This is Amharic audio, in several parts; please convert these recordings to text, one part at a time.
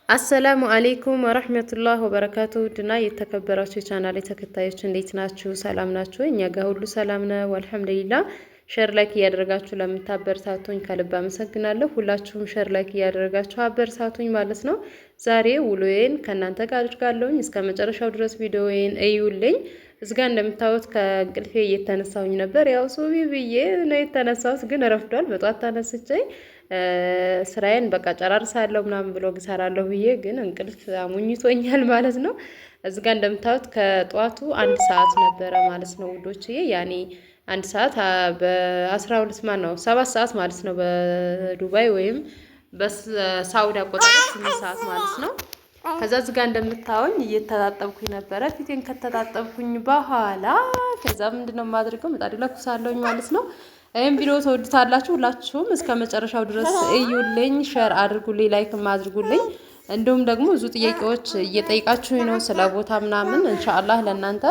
አሰላሙ አሌይኩም ወረህመቱላህ ወበረካቱ ድና የተከበራችሁ የቻናል ተከታዮች እንዴት ናችሁ? ሰላም ናችሁ? እኛ ጋር ሁሉ ሰላም ነው አልሐምዱሊላህ። ሸር ላይክ እያደረጋችሁ ለምታበረታቱኝ ከልብ አመሰግናለሁ። ሁላችሁም ሸር ላይክ እያደረጋችሁ አበረታቱኝ ማለት ነው። ዛሬ ውሎዬን ከእናንተ ጋር አድርጋለሁኝ። እስከ መጨረሻው ድረስ ቪዲዮዬን እዩልኝ። እዚጋ እንደምታዩት ከእንቅልፌ እየተነሳሁኝ ነበር። ያው ሱቢ ብዬ ነው የተነሳሁት፣ ግን ረፍዷል። በጧት ተነስቼ ስራዬን በቃ ጨራርሳለሁ ምናምን ብሎግ እሰራለሁ ብዬ ግን እንቅልፍ አሙኝቶኛል ማለት ነው። እዚጋ እንደምታዩት ከጧቱ 1 ሰዓት ነበረ ማለት ነው ውዶችዬ። ያኔ 1 ሰዓት በ12 ማን ነው 7 ሰዓት ማለት ነው በዱባይ ወይም በሳውዲ አቆጣጠር 8 ሰዓት ማለት ነው። ከዛ እዚጋ እንደምታዩኝ እየተጣጠብኩኝ ነበረ። ፊቴን ከተጣጠብኩኝ በኋላ ከዛ ምንድነው የማደርገው ምጣድ ለኩሳለሁኝ ማለት ነው። ይህም ቪዲዮ ተወዱታላችሁ። ሁላችሁም እስከ መጨረሻው ድረስ እዩልኝ፣ ሼር አድርጉልኝ፣ ላይክም አድርጉልኝ። እንዲሁም ደግሞ ብዙ ጥያቄዎች እየጠይቃችሁኝ ነው ስለ ቦታ ምናምን። ኢንሻአላህ ለእናንተ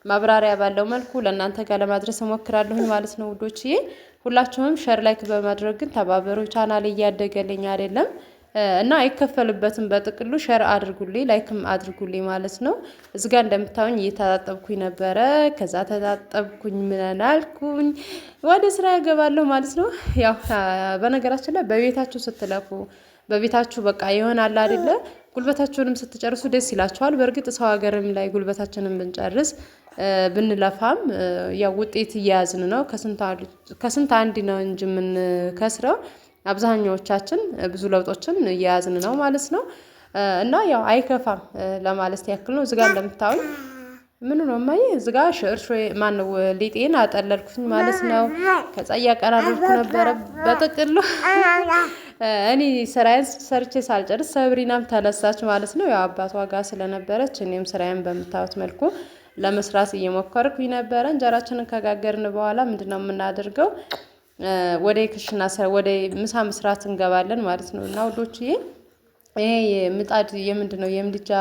ማብራሪያ ባለው መልኩ ለእናንተ ጋር ለማድረስ እሞክራለሁኝ ማለት ነው ውዶችዬ። ሁላችሁም ሼር ላይክ በማድረግ ግን ተባበሩ። ቻናል እያደገልኝ አይደለም እና አይከፈልበትም። በጥቅሉ ሼር አድርጉልኝ ላይክም አድርጉልኝ ማለት ነው። እዚህ ጋር እንደምታዩኝ እየተጣጠብኩኝ ነበረ። ከዛ ተጣጠብኩኝ ምን አልኩኝ ወደ ስራ ያገባለሁ ማለት ነው። ያው በነገራችን ላይ በቤታችሁ ስትለፉ በቤታችሁ በቃ ይሆናል አይደለ? ጉልበታችሁንም ስትጨርሱ ደስ ይላችኋል። በእርግጥ ሰው ሀገርም ላይ ጉልበታችንን ብንጨርስ ብንለፋም ያው ውጤት እያያዝን ነው። ከስንት አንድ ነው እንጂ የምንከስረው አብዛኛዎቻችን ብዙ ለውጦችን እየያዝን ነው ማለት ነው። እና ያው አይከፋም ለማለት ያክል ነው። እዚጋ እንደምታዩኝ ምን ነው ማየ እዚጋ እርሾ ማን ነው ሊጤን አጠለልኩኝ ማለት ነው። ከዛ እያቀራረብኩ ነበረ። በጥቅሉ እኔ ስራዬን ሰርቼ ሳልጨርስ ሰብሪናም ተነሳች ማለት ነው። ያው አባቷ ጋር ስለነበረች እኔም ስራዬን በምታዩት መልኩ ለመስራት እየሞከርኩኝ ነበረ። እንጀራችንን ከጋገርን በኋላ ምንድነው የምናደርገው ወደ ክሽና ወደ ምሳ መስራት እንገባለን ማለት ነው። እና ውዶችዬ ይሄ ምጣድ የምንድነው የምድጃ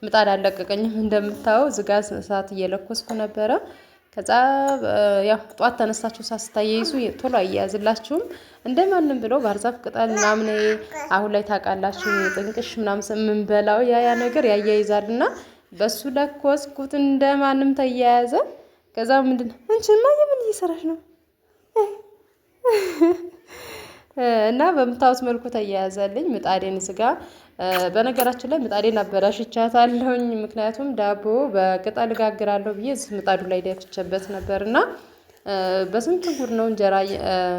ምጣድ አለቀቀኝም። እንደምታዩ ዝጋ እሳት እየለኮስኩ ነበረ። ከዛ ያው ጧት ተነሳችሁ ሳስታየይዙ ቶሎ አያያዝላችሁም እንደማንም ብሎ ባርዛፍ ቅጠል ምናምን አሁን ላይ ታውቃላችሁ ጥንቅሽ ምናምን የምንበላው ያ ነገር ያያይዛልና በሱ ለኮስኩት እንደማንም ተያያዘ። ከዛ ምንድነው እንቺማ የምን እየሰራሽ ነው እና በምታዩት መልኩ ተያያዘልኝ ምጣዴን ስጋ። በነገራችን ላይ ምጣዴን አበላሽቻታለሁኝ። ምክንያቱም ዳቦ በቅጠል ጋግራለሁ ብዬ እዚህ ምጣዱ ላይ ደፍቼበት ነበርና በስንት ጉድ ነው እንጀራ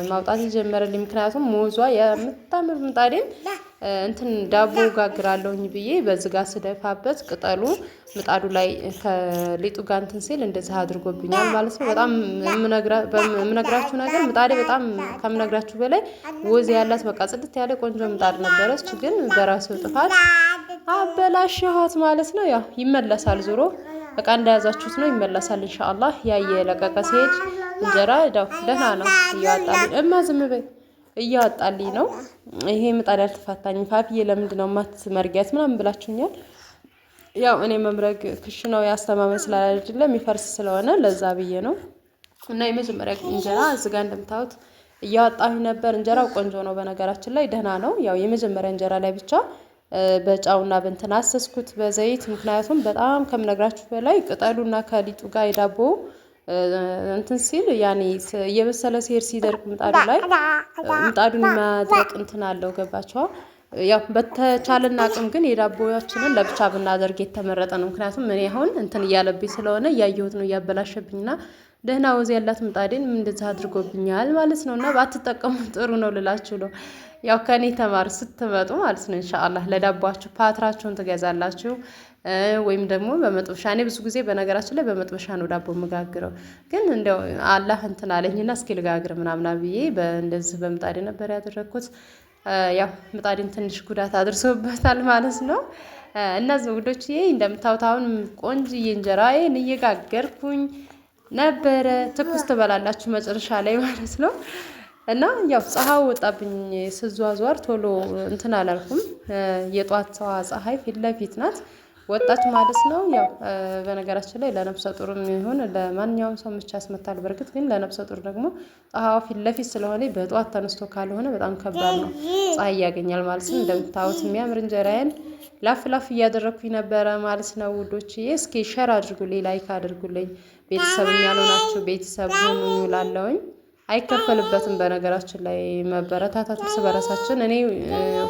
ማውጣት የጀመረልኝ። ምክንያቱም ሞዟ የምታምር ምጣዴን እንትን ዳቦ ጋግራለሁኝ ብዬ በዝጋ ስደፋበት ቅጠሉ ምጣዱ ላይ ከሊጡ ጋር እንትን ሲል እንደዚህ አድርጎብኛል ማለት ነው። በጣም የምነግራችሁ ነገር ምጣዴ በጣም ከምነግራችሁ በላይ ወዝ ያላት በቃ ጽድት ያለ ቆንጆ ምጣድ ነበረች፣ ግን በራሴው ጥፋት አበላሽኋት ማለት ነው። ያው ይመለሳል ዞሮ በቃ እንደያዛችሁት ነው ይመለሳል ኢንሻአላህ። ያየ ለቀቀ ሲሄድ እንጀራ ደህና ነው እያወጣልኝ እማ ዝም በይ እያወጣልኝ ነው። ይሄ ምጣድ አልተፋታኝም። ፋፍዬ ለምንድን ነው የማትመርጊያት ምናምን ብላችሁኛል። ያው እኔ መምረግ ክሽ ነው ያስተማመን ስላላደለ የሚፈርስ ስለሆነ ለዛ ብዬ ነው። እና የመጀመሪያ እንጀራ እዚጋ እንደምታዩት እያወጣሁኝ ነበር። እንጀራው ቆንጆ ነው በነገራችን ላይ ደህና ነው። ያው የመጀመሪያ እንጀራ ላይ ብቻ በጫውና በእንትን አሰስኩት በዘይት። ምክንያቱም በጣም ከምነግራችሁ በላይ ቅጠሉና ከሊጡ ጋር የዳቦ እንትን ሲል ያኔ እየበሰለ ሲሄድ ሲደርቅ ምጣዱ ላይ ምጣዱን ማድረቅ እንትን አለው ገባችኋ? ያው በተቻለና አቅም ግን የዳቦያችንን ለብቻ ብናደርግ የተመረጠ ነው። ምክንያቱም እኔ አሁን እንትን እያለብኝ ስለሆነ እያየሁት ነው እያበላሸብኝና ደህና ወዝ ያላት ምጣዴን እንደዚህ አድርጎብኛል ማለት ነው። እና ባትጠቀሙ ጥሩ ነው ልላችሁ ነው። ያው ከኔ ተማር ስትመጡ ማለት ነው ኢንሻአላህ ለዳቧችሁ ፓትራችሁን ትገዛላችሁ ወይም ደግሞ በመጥበሻ። እኔ ብዙ ጊዜ በነገራችን ላይ በመጥበሻ ነው ዳቦ መጋግረው፣ ግን እንደው አላህ እንትን አለኝና እስኪ ልጋግር ምናምን ብዬ እንደዚህ በምጣዴ ነበር ያደረኩት። ያው ምጣዴን ትንሽ ጉዳት አድርሶበታል ማለት ነው። እነዚህ ውዶችዬ እንደምታዩት አሁን ቆንጅዬ እንጀራዬን እየጋገርኩኝ ነበረ። ትኩስ ትበላላችሁ መጨረሻ ላይ ማለት ነው። እና ያው ፀሐይ ወጣብኝ ስዟዟር ቶሎ እንትን አላልኩም። የጧት ፀሐይ ፊት ለፊት ናት ወጣች ማለት ነው። ያው በነገራችን ላይ ለነፍሰ ጡርም ይሁን ለማንኛውም ሰው ምች ያስመታል። በርግጥ ግን ለነፍሰ ጡር ደግሞ ፀሐዩ ፊት ለፊት ስለሆነ በጧት ተነስቶ ካልሆነ በጣም ከባድ ነው፣ ፀሐይ ያገኛል ማለት ነው። እንደምታዩት የሚያምር እንጀራዬን ላፍ ላፍ እያደረኩኝ ነበረ ማለት ነው ውዶችዬ። እስኪ ሸር አድርጉልኝ፣ ላይክ አድርጉልኝ። ቤተሰብም ያልሆናችሁ ቤተሰብ ሁኑ እላለሁኝ። አይከፈልበትም በነገራችን ላይ መበረታታት እርስ በራሳችን። እኔ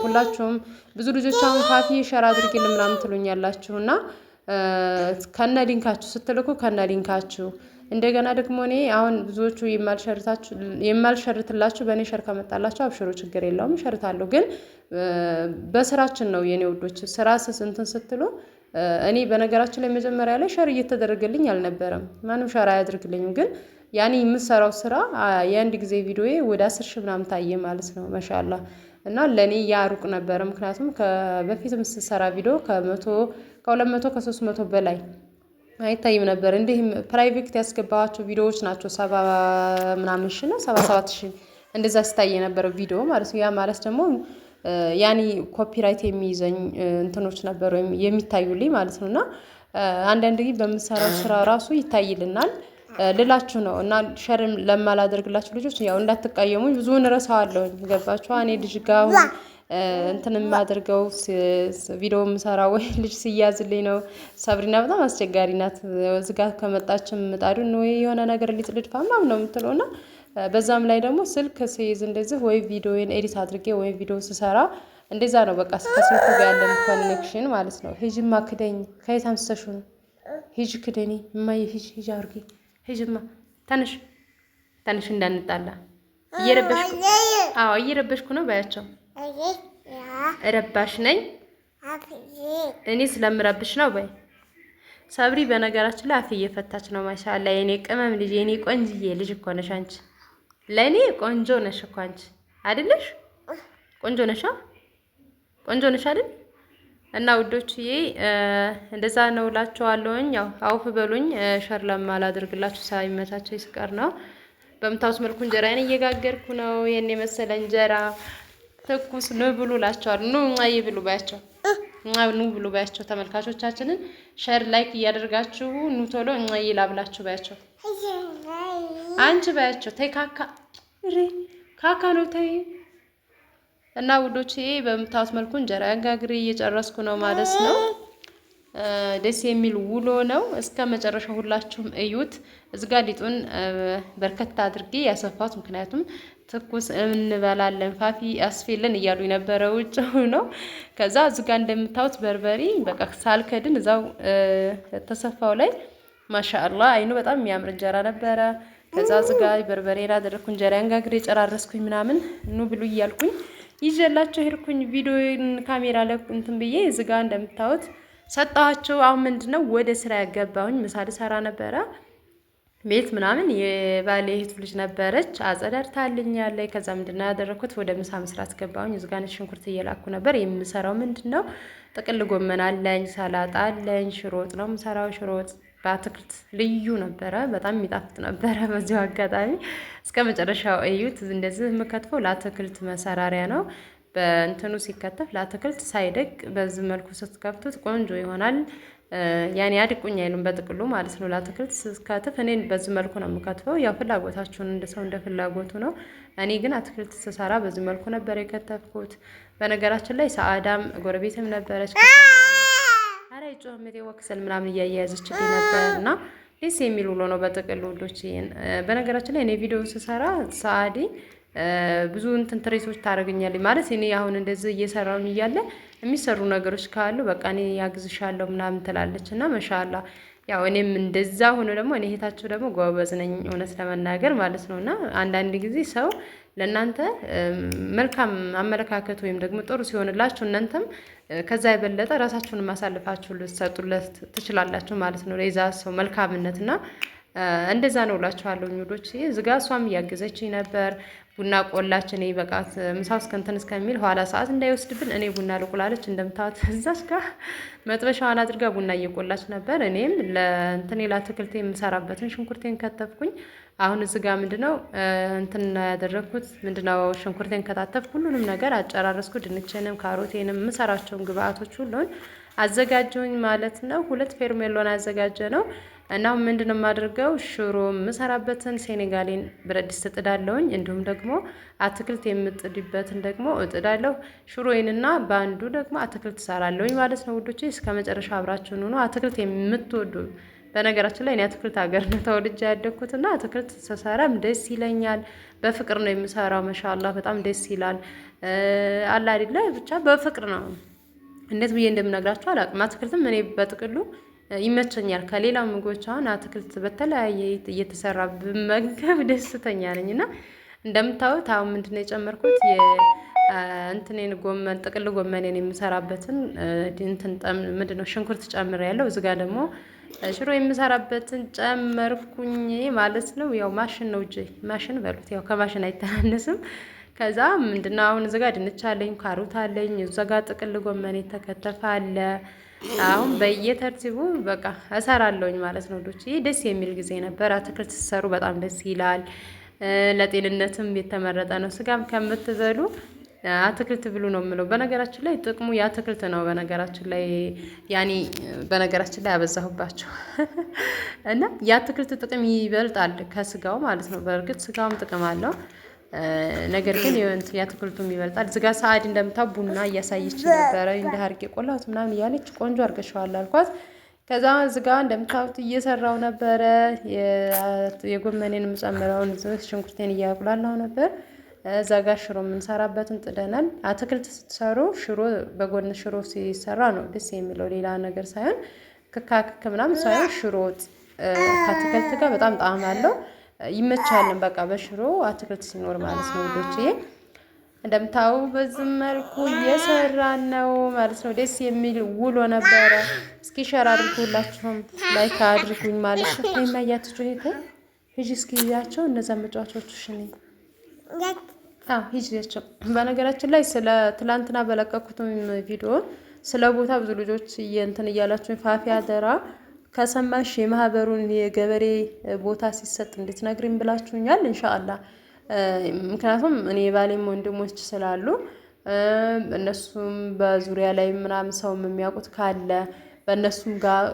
ሁላችሁም ብዙ ልጆች አሁን ፋፊ ሸር አድርጊልን ምናምን ትሉኛላችሁ እና ከነ ሊንካችሁ ስትልኩ ከነ ሊንካችሁ እንደገና ደግሞ እኔ አሁን ብዙዎቹ የማልሸርትላችሁ በእኔ ሸር ከመጣላችሁ አብሽሮ ችግር የለውም እሸርታለሁ። ግን በስራችን ነው የኔ ውዶች። ስራ እንትን ስትሉ እኔ በነገራችን ላይ መጀመሪያ ላይ ሸር እየተደረገልኝ አልነበረም። ማንም ሸር አያደርግልኝም። ግን ያኔ የምሰራው ስራ የአንድ ጊዜ ቪዲዮዬ ወደ 10 ሺህ ምናምን ታየ ማለት ነው። ማሻአላ እና ለኔ ያሩቅ ነበረ። ምክንያቱም በፊት የምሰራ ቪዲዮ ከ200 ከ300 በላይ አይታይም ነበር። እንዲህም ፕራይቬት ያስገባኋቸው ቪዲዮዎች ናቸው 70 ምናምን ሺህ ነው 77 ሺህ እንደዛ ሲታይ የነበረው ቪዲዮ ማለት ነው። ያ ማለት ደግሞ ያኔ ኮፒራይት የሚይዘኝ እንትኖች ነበሩ የሚታዩልኝ ማለት ነው። እና አንዳንድ ጊዜ በምሰራው ስራ ራሱ ይታይልናል ልላችሁ ነው። እና ሸርም ለማላደርግላችሁ ልጆች ያው እንዳትቀየሙኝ፣ ብዙውን እረሳዋለሁኝ። ገባችሁ? እኔ ልጅ ጋር እንትን የማደርገው ቪዲዮ የምሰራ ወይ ልጅ ሲያዝልኝ ነው። ሰብሪና በጣም አስቸጋሪ ናት። እዚህ ጋር ከመጣችም ምጣዱን ወይ የሆነ ነገር ሊጥልድፋ ምናምን ነው የምትለው እና በዛም ላይ ደግሞ ስልክ ሲይዝ እንደዚህ ወይ ቪዲዮን ኤዲት አድርጌ ወይ ቪዲዮ ስሰራ እንደዛ ነው። በቃ ከስልኩ ጋር ያለን ኮኔክሽን ማለት ነው። ሂጂማ ክደኝ፣ ከየት አምስተሽ ነው? ሂጂ ክደኒ እማዬ፣ ሂጂ አድርጊ፣ ሂጂማ ተነሽ፣ ተነሽ እንዳንጣላ። እየረበሽኩ ነው ባያቸው። ረባሽ ነኝ እኔ ስለምረብሽ ነው በይ። ሰብሪ በነገራችን ላይ አፍ እየፈታች ነው። ማሻአላ የኔ ቅመም ልጅ፣ የኔ ቆንጅዬ ልጅ እኮ ነሽ አንቺ። ለእኔ ቆንጆ ነሽ እኮ አንቺ አይደለሽ? ቆንጆ ነሽ፣ ቆንጆ ነሽ አይደል? እና ውዶችዬ እንደዛ ነው እላችኋለሁኝ። ያው አውፍ በሉኝ ሸር ለማላደርግላችሁ ሳይመቻቸው ይስቀር ነው። በምታውስ መልኩ እንጀራዬን እየጋገርኩ ነው። የኔ መሰለ እንጀራ ትኩስ ኑ ብሉ እላችኋለሁ። ኑ አይ ብሉ ባያቸው፣ ኑ ብሉ ባያቸው። ተመልካቾቻችንን ሸር ላይክ እያደርጋችሁ ኑ ቶሎ ይላብላችሁ ባያቸው። አንቺ ባያቸው ተይ ካካ ካካ ነው ተይ። እና ውዶቼ በምታውስ መልኩ እንጀራ ጋግሬ እየጨረስኩ ነው ማለት ነው። ደስ የሚል ውሎ ነው። እስከ መጨረሻው ሁላችሁም እዩት። እዚጋ ሊጡን በርከታ አድርጌ ያሰፋት፣ ምክንያቱም ትኩስ እንበላለን ፋፊ አስፌልን እያሉ የነበረ ውጭ ነው። ከዛ እዚጋ እንደምታዩት በርበሪ በቃ ሳልከድን እዛው ተሰፋው ላይ ማሻአላ አይኑ በጣም የሚያምር እንጀራ ነበረ። ከዛ እዚጋ በርበሬና አደረኩ። እንጀራን ጋግሬ ጨራረስኩኝ ምናምን ኑ ብሉ እያልኩኝ ይዤላችሁ ሄድኩኝ። ቪዲዮን ካሜራ ላይ እንትን ብዬ እዚጋ እንደምታዩት ሰጣኋቸው። አሁን ምንድነው ወደ ስራ ያገባሁኝ። ምሳ ልሰራ ነበረ ቤት ምናምን የባሌ እህት ልጅ ነበረች አጸዳድታልኛለች። ከዛ ምንድነው ያደረኩት ወደ ምሳ መስራት ገባሁኝ። እዚህ ጋር ሽንኩርት እየላኩ ነበር። የምሰራው ምንድነው ጥቅል ጎመን አለኝ፣ ሰላጣ አለኝ፣ ሽሮ ወጥ ነው የምሰራው። ሽሮ ወጥ በአትክልት ልዩ ነበረ፣ በጣም የሚጣፍጥ ነበረ። በዚሁ አጋጣሚ እስከ መጨረሻው እዩት። እንደዚህ የምከትፈው ለአትክልት መሰራሪያ ነው። በእንትኑ ሲከተፍ ለአትክልት ሳይደቅ በዚህ መልኩ ስትከፍቱት ቆንጆ ይሆናል። ያኔ አድቁኝ አይሉም በጥቅሉ ማለት ነው። ለአትክልት ስከትፍ እኔ በዚህ መልኩ ነው የምከትፈው። ያው ፍላጎታችሁን እንደ ሰው እንደ ፍላጎቱ ነው። እኔ ግን አትክልት ስሰራ በዚህ መልኩ ነበር የከተፍኩት። በነገራችን ላይ ሰአዳም ጎረቤትም ነበረች። አረ ጮህም ወክሰል ምናምን እያያያዘችልኝ ነበር እና ደስ የሚል ውሎ ነው በጥቅሉ ውዶች። በነገራችን ላይ እኔ ቪዲዮ ስሰራ ሰአዲ ብዙ እንትን ትሬሶች ታደርገኛለች ማለት እኔ አሁን እንደዚህ እየሰራሁኝ እያለ የሚሰሩ ነገሮች ካሉ በቃ እኔ ያግዝሻለሁ ምናምን ትላለች እና ማሻአላ ያው እኔም እንደዛ ሆኖ ደግሞ እኔ እህታችሁ ደግሞ ጎበዝ ነኝ እውነት ለመናገር ማለት ነው። እና አንዳንድ ጊዜ ሰው ለእናንተ መልካም አመለካከት ወይም ደግሞ ጥሩ ሲሆንላችሁ እናንተም ከዛ የበለጠ ራሳችሁን ማሳልፋችሁ ልትሰጡለት ትችላላችሁ ማለት ነው ለዛ ሰው መልካምነት እና እንደዛ ነው እላችኋለሁ ውዶች። እዚህ ጋር እሷም እያገዘችኝ ነበር። ቡና ቆላች። እኔ በቃት ምሳው እስከንተን እስከሚል ኋላ ሰዓት እንዳይወስድብን እኔ ቡና ልቁላለች። እንደምታዩት እዛች ጋር መጥበሻዋን አድርጋ ቡና እየቆላች ነበር። እኔም ለእንትን ለአትክልቴ የምሰራበትን ሽንኩርቴን ከተፍኩኝ። አሁን እዚህ ጋር ምንድነው እንትን ያደረኩት ምንድነው ሽንኩርቴን ከታተፍኩ ሁሉንም ነገር አጨራረስኩ። ድንቼንም ካሮቴንም የምሰራቸውን ግብአቶች ሁሉን አዘጋጀውኝ ማለት ነው። 2 ፌርሜሎን አዘጋጀ ነው። እና ምንድነው የማደርገው ሽሮ የምሰራበትን ሴኔጋሌን ብረት ድስት እጥዳለሁኝ። እንዲሁም ደግሞ አትክልት የምጥድበትን ደግሞ እጥዳለሁ። ሽሮዬንና በአንዱ ደግሞ አትክልት እሰራለሁኝ ማለት ነው ውዶቼ። እስከ መጨረሻ አብራችሁን ሆኖ አትክልት የምትወዱ በነገራችን ላይ እኔ አትክልት ሀገር ነው ተወልጄ ያደግኩትና አትክልት ስሰራም ደስ ይለኛል። በፍቅር ነው የምሰራው። ማሻአላህ በጣም ደስ ይላል። አላ አይደለ ብቻ በፍቅር ነው። እንዴት ብዬ እንደምነግራችሁ አላውቅም። አትክልትም እኔ በጥቅሉ ይመቸኛል። ከሌላ ምግቦች አሁን አትክልት በተለያየ እየተሰራ ብመገብ ደስተኛ ነኝ። እና እንደምታዩት አሁን ምንድነው የጨመርኩት እንትኔን ጎመን ጥቅል ጎመኔን የምሰራበትን እንትን ምንድነው ሽንኩርት ጨምሬያለሁ። እዚህ ጋር ደግሞ ሽሮ የምሰራበትን ጨመርኩኝ ማለት ነው። ያው ማሽን ነው እጄ ማሽን በሉት፣ ያው ከማሽን አይተናነስም። ከዛ ምንድነው አሁን እዚህ ጋር ድንች አለኝ፣ ካሮት አለኝ፣ እዚህ ጋር ጥቅል ጎመን የተከተፈ አለ። አሁን በየተርቲቡ በቃ እሰራለሁኝ ማለት ነው። ዶች ይሄ ደስ የሚል ጊዜ ነበር። አትክልት ሲሰሩ በጣም ደስ ይላል። ለጤንነትም የተመረጠ ነው። ስጋም ከምትበሉ አትክልት ብሉ ነው የምለው። በነገራችን ላይ ጥቅሙ የአትክልት ነው። በነገራችን ላይ ያኔ በነገራችን ላይ አበዛሁባቸው እና የአትክልት ጥቅም ይበልጣል ከስጋው ማለት ነው። በእርግጥ ስጋውም ጥቅም አለው፣ ነገር ግን የአትክልቱም ይበልጣል። ዝጋ ሰዓድ እንደምታው ቡና እያሳየች ነበረ። እንደ ሀርቄ ቆላሁት ምናምን እያለች ቆንጆ አድርገሽዋል አልኳት። ከዛ ዝጋ እንደምታውት እየሰራው ነበረ። የጎመኔን የምጨምረውን ሽንኩርቴን እያቁላላው ነበር። እዛ ጋር ሽሮ የምንሰራበትን ጥደናል። አትክልት ስትሰሩ ሽሮ በጎን ሽሮ ሲሰራ ነው ደስ የሚለው፣ ሌላ ነገር ሳይሆን ክክ ምናምን ሳይሆን ሽሮ ወጥ ከአትክልት ጋር በጣም ጣዕም አለው። ይመቻልን በቃ በሽሮ አትክልት ሲኖር ማለት ነው ውዶቼ። እንደምታው በዚህ መልኩ እየሰራን ነው ማለት ነው። ደስ የሚል ውሎ ነበረ። እስኪ ሸር አድርጉላችሁም ላይክ አድርጉኝ ማለት ነው። ተይማያችሁ ሄተ ሂጂ እስኪ ያቸው እነዛ መጫወቾች ነኝ ሂጂያቸው። በነገራችን ላይ ስለ ትላንትና በለቀኩትም ቪዲዮ ስለ ቦታ ብዙ ልጆች እንትን እያላችሁ ፋፊ አደራ ከሰማሽ የማህበሩን የገበሬ ቦታ ሲሰጥ እንድትነግሪኝ ብላችሁኛል። ኢንሻአላህ ምክንያቱም እኔ የባሌም ወንድሞች ስላሉ እነሱም በዙሪያ ላይ ምናምን ሰው የሚያውቁት ካለ በእነሱም ጋር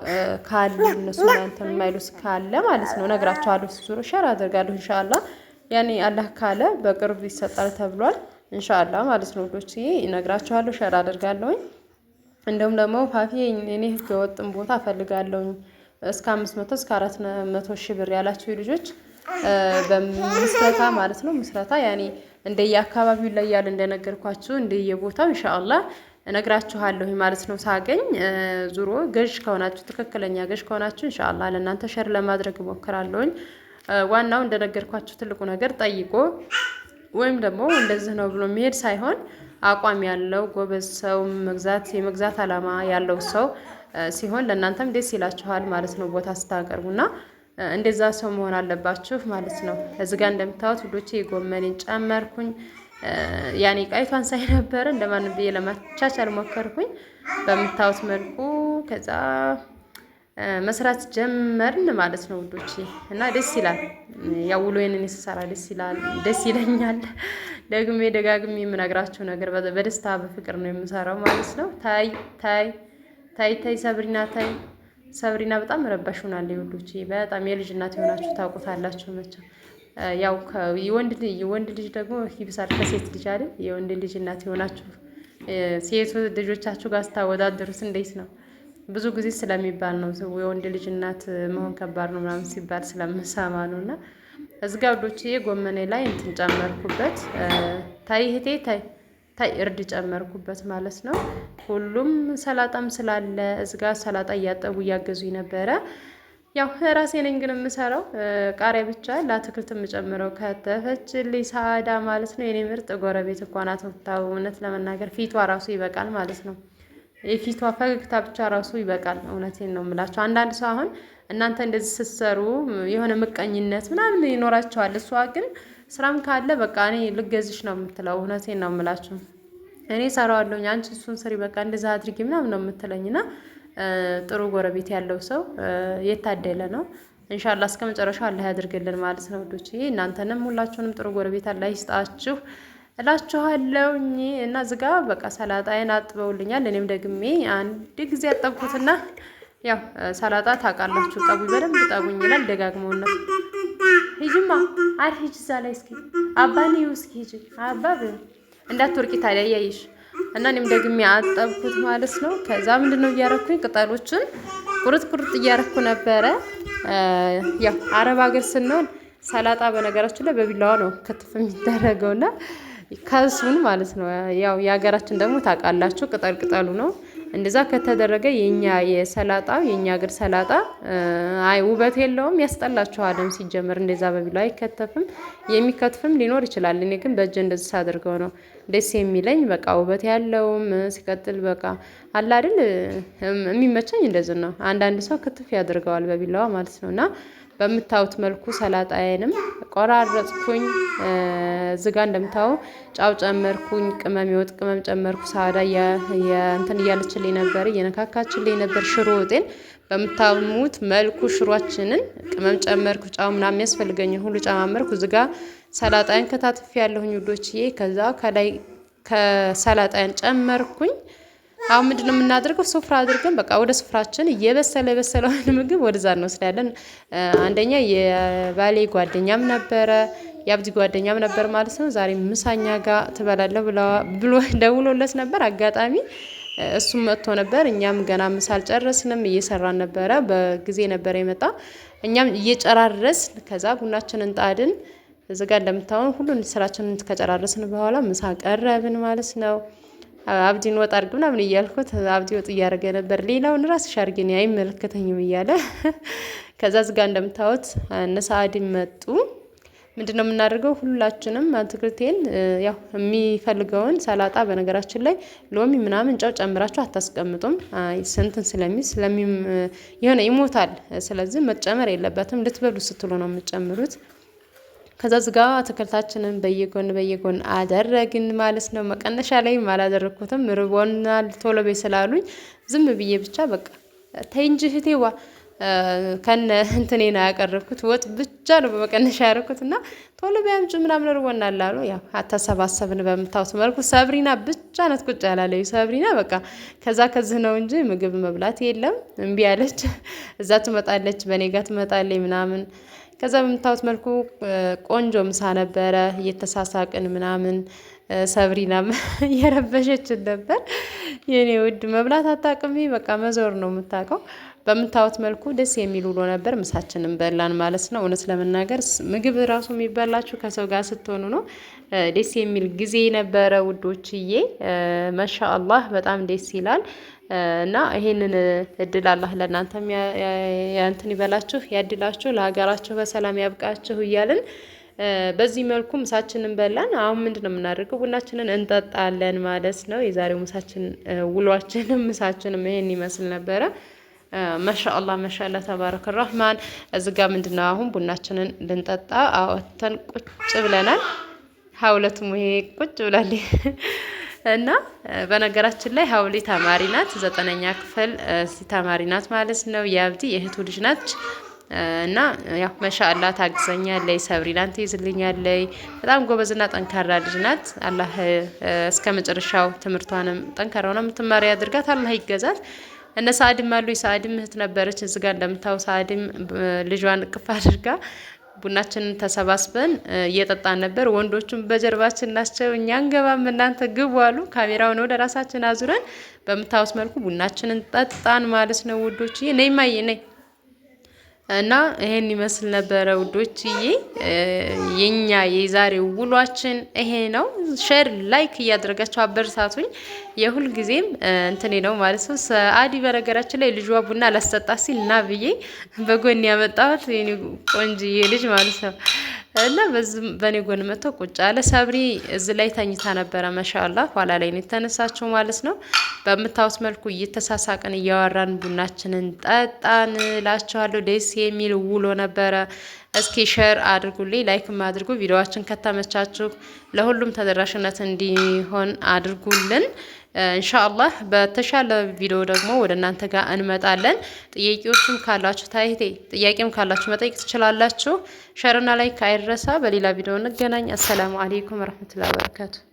ካለ እነሱ እንትን የማይሉት ካለ ማለት ነው ነግራቸዋለሁ። ዙሮ ሸር አደርጋለሁ ኢንሻአላህ። ያኔ አላህ ካለ በቅርብ ይሰጣል ተብሏል ኢንሻአላህ ማለት ነው ወዶች። እነግራቸዋለሁ፣ ሸር አደርጋለሁኝ። እንደውም ደግሞ ፋፊ እኔ ህገ ወጥም ቦታ ፈልጋለሁኝ እስከ 500 እስከ 400 ሺህ ብር ያላችሁ ልጆች በምስረታ ማለት ነው። ምስረታ ያኔ እንደየአካባቢው ላይ ያለ እንደነገርኳችሁ እንደየቦታው ኢንሻአላህ እነግራችኋለሁ ማለት ነው። ሳገኝ ዙሮ ገዥ ከሆናችሁ ትክክለኛ ገዥ ከሆናችሁ ኢንሻአላህ ለእናንተ ሸር ለማድረግ እሞክራለሁኝ። ዋናው እንደነገርኳችሁ ትልቁ ነገር ጠይቆ ወይም ደግሞ እንደዚህ ነው ብሎ መሄድ ሳይሆን አቋም ያለው ጎበዝ ሰው የመግዛት አላማ ያለው ሰው ሲሆን ለእናንተም ደስ ይላችኋል ማለት ነው። ቦታ ስታቀርቡና እንደዛ ሰው መሆን አለባችሁ ማለት ነው። እዚህ ጋር እንደምታዩት ውዶቼ የጎመኔን ጨመርኩኝ። ያኔ ቃይቷን ሳይ ነበር እንደማንም ብዬ ለማቻቻል ሞከርኩኝ በምታዩት መልኩ። ከዛ መስራት ጀመርን ማለት ነው ውዶቼ። እና ደስ ይላል። ያው ውሎዬን እኔ ስሰራ ደስ ይለኛል። ደግሜ ደጋግሜ የምነግራችሁ ነገር በደስታ በፍቅር ነው የምሰራው ማለት ነው። ታይ ሰብሪና በጣም ረባሹናል ውዶቼ። በጣም የልጅ እናት የሆናችሁ ታውቁታላችሁ መቼም። ያው የወንድ ልጅ ደግሞ ይብሳል ከሴት ልጅ አይደል? የወንድ ልጅ እናት የሆናችሁ ሴት ልጆቻችሁ ጋር ስታወዳድሩት እንዴት ነው? ብዙ ጊዜ ስለሚባል ነው የወንድ ልጅ እናት መሆን ከባድ ነው ምናምን ሲባል ስለምሰማ ነው። እና እዚህ ጋር ውዶቼ ጎመኔ ላይ እንትን ጨመርኩበት። ታይ እርድ ጨመርኩበት ማለት ነው። ሁሉም ሰላጣም ስላለ እዚህ ጋር ሰላጣ እያጠቡ እያገዙኝ ነበረ። ያው ራሴ ነኝ ግን የምሰራው ቃሪያ ብቻ ለአትክልት የምጨምረው ከተፈችልኝ ሳዳ ማለት ነው። የኔ ምርጥ ጎረቤት እኮ ናት። እውነት ለመናገር ፊቷ ራሱ ይበቃል ማለት ነው። የፊቷ ፈገግታ ብቻ ራሱ ይበቃል። እውነቴን ነው የምላችሁ። አንዳንድ ሰው አሁን እናንተ እንደዚህ ስትሰሩ የሆነ ምቀኝነት ምናምን ይኖራቸዋል። እሷ ግን ስራም ካለ በቃ እኔ ልገዝሽ ነው የምትለው። እውነቴን ነው የምላችሁ። እኔ ሰራዋለሁኝ አንቺ እሱን ስሪ በቃ እንደዛ አድርጊ ምናምን ነው የምትለኝና ጥሩ ጎረቤት ያለው ሰው የታደለ ነው። ኢንሻአላህ እስከ መጨረሻው አላህ ያድርግልን ማለት ነው ውዶቼ። እናንተንም ሁላችሁንም ጥሩ ጎረቤት አላህ ይስጣችሁ እላችኋለሁኝ። እና ዝጋ በቃ ሰላጣዬን አጥበውልኛል። እኔም ደግሜ አንድ ጊዜ አጠብኩትና ያው ሰላጣ ታውቃላችሁ፣ ጠቡኝ በደንብ ጠቡኝ ይላል ደጋግመውነት። ሂጂማ አሪፍ ሂጂ እዛ ላይ እስኪ አባኔ እስኪ ሂጂ አባብ እንዳትወርቂ ታዲያ እያየሽ እና እኔም ደግሜ አጠብኩት ማለት ነው። ከዛ ምንድነው እያረኩኝ ቅጠሎችን ቁርጥ ቁርጥ እያረኩ ነበረ። ያው አረብ ሀገር ስንሆን ሰላጣ በነገራችን ላይ በቢላዋ ነው ክትፍ የሚደረገውና ከሱን ማለት ነው። ያው የሀገራችን ደግሞ ታውቃላችሁ ቅጠል ቅጠሉ ነው። እንደዛ ከተደረገ የኛ የሰላጣው የኛ ሀገር ሰላጣ አይ ውበት የለውም፣ ያስጠላችኋልም። ሲጀመር እንደዛ በቢላዋ አይከተፍም። የሚከትፍም ሊኖር ይችላል። እኔ ግን በእጄ እንደዚህ ሳደርገው ነው ደስ የሚለኝ። በቃ ውበት ያለውም ሲቀጥል በቃ አለ አይደል የሚመቸኝ እንደዚህ ነው። አንዳንድ ሰው ክትፍ ያደርገዋል በቢላዋ ማለት ነውና በምታዩት መልኩ ሰላጣዬንም ቆራረጥኩኝ። እዚህ ጋር እንደምታዩ ጫው ጨመርኩኝ፣ ቅመም የወጥ ቅመም ጨመርኩ። ሳዳ እንትን እያለችልኝ ነበር፣ እየነካካችልኝ ነበር ሽሮ ወጤን። በምታዩት መልኩ ሽሯችንን ቅመም ጨመርኩ፣ ጫው ምናምን የሚያስፈልገኝን ሁሉ ጨማመርኩ። እዚህ ጋር ሰላጣዬን ከታትፍ ያለሁኝ ውዶችዬ። ከዛ ከላይ ከሰላጣዬን ጨመርኩኝ። አሁን ምንድነው የምናደርገው? ሱፍራ አድርገን በቃ ወደ ሱፍራችን የበሰለውን ምግብ ወደዛ እንወስዳለን። አንደኛ የባሌ ጓደኛም ነበረ የአብዲ ጓደኛም ነበር ማለት ነው። ዛሬ ምሳኛ ጋር ትበላለህ ብሎ ደውሎለት ነበር። አጋጣሚ እሱም መጥቶ ነበር። እኛም ገና ምሳ አልጨረስንም፣ እየሰራን ነበረ። በጊዜ ነበር የመጣ። እኛም እየጨራረስን ከዛ ቡናችንን ጣድን። እዚህ ጋር እንደምታዩን ሁሉን ስራችንን ከጨራረስን በኋላ ምሳ ቀረብን ማለት ነው። አብዲን ወጥ አድርግ ምናምን እያልኩት አብዲ ወጥ እያደረገ ነበር። ሌላውን ራስሽ አድርጊ እኔ አይመለከተኝም እያለ ከዛ እዚህ ጋር እንደምታዩት እነ ሰአድም መጡ። ምንድነው የምናደርገው? ሁላችንም አትክልቴን ያው የሚፈልገውን ሰላጣ በነገራችን ላይ ሎሚ ምናምን ጨው ጨምራችሁ አታስቀምጡም። ስንትን ስለሚ የሆነ ይሞታል። ስለዚህ መጨመር የለበትም። ልትበሉ ስትሉ ነው የምትጨምሩት። ከዛ ዝጋ አትክልታችንን በየጎን አደረግን ማለት ነው። መቀነሻ ላይም አላደረኩትም። ርቦናል ቶሎ በይ ስላሉኝ ዝም ብዬ ብቻ በቃ ተይ እንጂ እህቴዋ ከነ እንትኔ ነው ያቀረብኩት። ወጥ ብቻ ነው በመቀነሻ ያደረኩት እና ቶሎ በይ አምጪ ምናምን ርቦናል አሉ። ያው አተሰባሰብን በምታውት መልኩ። ሰብሪና ብቻ ናት ቁጭ ያላለኝ። ሰብሪና በቃ ከዚህ ነው እንጂ ምግብ መብላት የለም እምቢ አለች። እዛ ትመጣለች፣ በኔ ጋር ትመጣለች ምናምን። ከዛ በምታዩት መልኩ ቆንጆ ምሳ ነበረ። እየተሳሳቅን ምናምን ሰብሪናም እየረበሸችን ነበር። የኔ ውድ መብላት አታውቅም፣ በቃ መዞር ነው የምታውቀው። በምታዩት መልኩ ደስ የሚል ውሎ ነበር። ምሳችንን በላን ማለት ነው። እውነት ለመናገር ምግብ ራሱ የሚበላችሁ ከሰው ጋር ስትሆኑ ነው። ደስ የሚል ጊዜ ነበረ ውዶችዬ። ማሻአላህ በጣም ደስ ይላል። እና ይሄንን እድል አላህ ለእናንተም ያንተን ይበላችሁ፣ ያድላችሁ፣ ለሀገራችሁ በሰላም ያብቃችሁ እያልን በዚህ መልኩ ምሳችንን በላን። አሁን ምንድነው የምናደርገው? ቡናችንን እንጠጣለን ማለት ነው። የዛሬው ምሳችን ውሏችንም ምሳችንም ይሄን ይመስል ነበረ። ማሻአላህ ማሻአላህ ተባረከ ረህማን። እዚህ ጋር ምንድነው አሁን ቡናችንን ልንጠጣ አወተን ቁጭ ብለናል። ሀውለቱም ይሄ ቁጭ ብላለች እና በነገራችን ላይ ሀውሊ ተማሪ ናት፣ 9ኛ ክፍል ተማሪ ናት ማለት ነው። የአብዲ የእህቱ ልጅ ናት። እና ያው ማሻአላህ ታግዘኛለች፣ ሰብሪናን ትይዝልኛለች። በጣም ጎበዝና ጠንካራ ልጅ ናት። አላህ እስከ መጨረሻው ትምህርቷንም ጠንካራ ሆና የምትማር ያድርጋት። አላህ ይገዛት። እነ ሰአድም አሉ። የሰአድም እህት ነበረች። እዚህ ጋር እንደምታው ሰአድም ልጇን እቅፍ አድርጋ ቡናችንን ተሰባስበን እየጠጣን ነበር። ወንዶቹም በጀርባችን ናቸው። እኛ እንገባም እናንተ ግቡ አሉ። ካሜራውን ወደ ራሳችን አዙረን በምታዩት መልኩ ቡናችንን ጠጣን ማለት ነው ውዶች። ነይ ማዬ ነይ። እና ይሄን ይመስል ነበረ ውዶችዬ። የኛ የዛሬው ውሏችን ይሄ ነው። ሼር ላይክ እያደረጋችሁ አበረታቱኝ። የሁል ጊዜም እንትኔ ነው ማለት ነው። ሰአዲ በነገራችን ላይ ልጇ ቡና ላስጠጣ ሲል እና ብዬ በጎን ያመጣሁት የኔ ቆንጅዬ ልጅ ማለት ነው። እና በኔ ጎን መጥቶ ቁጭ አለ። ሰብሪ እዚህ ላይ ተኝታ ነበረ። ማሻአላህ ኋላ ላይ ነው የተነሳችው ማለት ነው። በምታዩት መልኩ እየተሳሳቅን እያወራን ቡናችንን ጠጣን እላችኋለሁ። ደስ የሚል ውሎ ነበረ። እስኪ ሼር አድርጉልኝ፣ ላይክም አድርጉ። ቪዲዮአችን ከተመቻችሁ ለሁሉም ተደራሽነት እንዲሆን አድርጉልን። ኢንሻአላህ በተሻለ ቪዲዮ ደግሞ ወደ እናንተ ጋር እንመጣለን። ጥያቄዎችም ካላችሁ ጥያቄም ካላችሁ መጠየቅ ትችላላችሁ። ሼርና ላይክ አይረሳ። በሌላ ቪዲዮ እንገናኝ። አሰላሙ አለይኩም ወራህመቱላሂ ወበረካቱ።